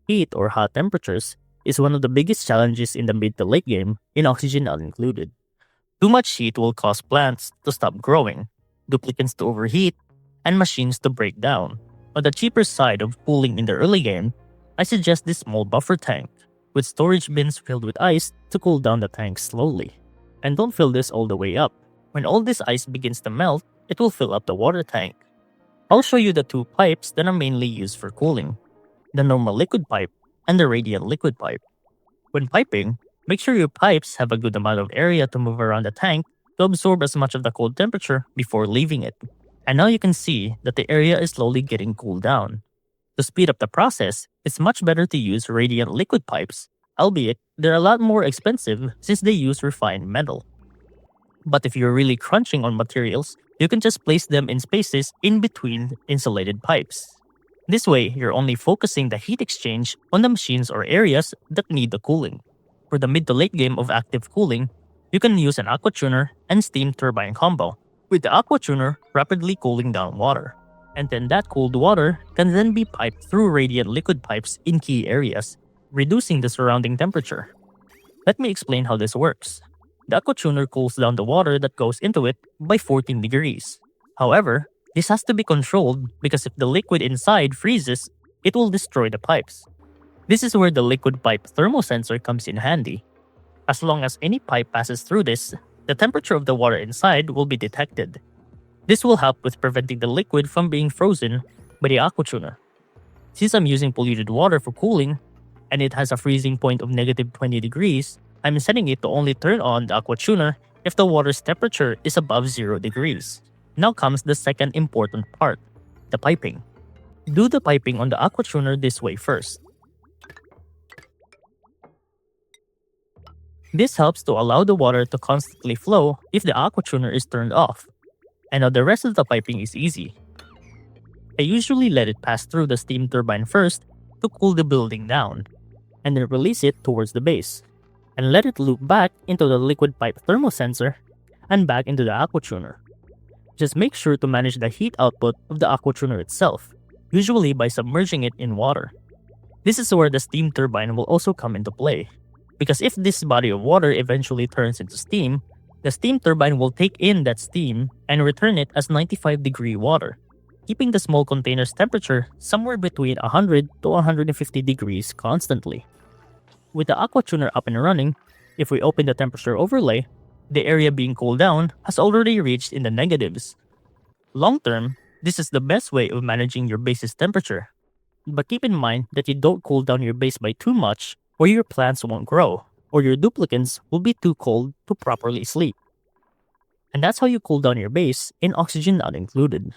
Heat or hot temperatures is one of the biggest challenges in the mid to late game, in oxygen not included. Too much heat will cause plants to stop growing, duplicants to overheat, and machines to break down. On the cheaper side of cooling in the early game, I suggest this small buffer tank, with storage bins filled with ice to cool down the tank slowly. And don't fill this all the way up. When all this ice begins to melt, it will fill up the water tank. I'll show you the two pipes that are mainly used for cooling: the normal liquid pipe and the radiant liquid pipe. When piping, make sure your pipes have a good amount of area to move around the tank to absorb as much of the cold temperature before leaving it. And now you can see that the area is slowly getting cooled down. To speed up the process, it's much better to use radiant liquid pipes, albeit they're a lot more expensive since they use refined metal. But if you're really crunching on materials, you can just place them in spaces in between insulated pipes. This way, you're only focusing the heat exchange on the machines or areas that need the cooling. For the mid to late game of active cooling, you can use an aqua tuner and steam turbine combo, with the aqua tuner rapidly cooling down water. And then that cooled water can then be piped through radiant liquid pipes in key areas, reducing the surrounding temperature. Let me explain how this works. The aqua tuner cools down the water that goes into it by 14 degrees. However, this has to be controlled because if the liquid inside freezes, it will destroy the pipes. This is where the liquid pipe thermosensor comes in handy. As long as any pipe passes through this, the temperature of the water inside will be detected. This will help with preventing the liquid from being frozen by the aqua tuner. Since I'm using polluted water for cooling, and it has a freezing point of negative 20 degrees, I'm setting it to only turn on the aqua tuner if the water's temperature is above 0 degrees. Now comes the second important part, the piping. Do the piping on the aqua tuner this way first. This helps to allow the water to constantly flow if the aqua tuner is turned off. And now the rest of the piping is easy. I usually let it pass through the steam turbine first to cool the building down, and then release it towards the base, and let it loop back into the liquid pipe thermosensor and back into the aqua tuner. Just make sure to manage the heat output of the aqua tuner itself, usually by submerging it in water. This is where the steam turbine will also come into play, because if this body of water eventually turns into steam, the steam turbine will take in that steam and return it as 95-degree water, keeping the small container's temperature somewhere between 100 to 150 degrees constantly. With the aqua tuner up and running, if we open the temperature overlay, the area being cooled down has already reached in the negatives. Long term, this is the best way of managing your base's temperature. But keep in mind that you don't cool down your base by too much, or your plants won't grow, or your duplicants will be too cold to properly sleep. And that's how you cool down your base in oxygen not included.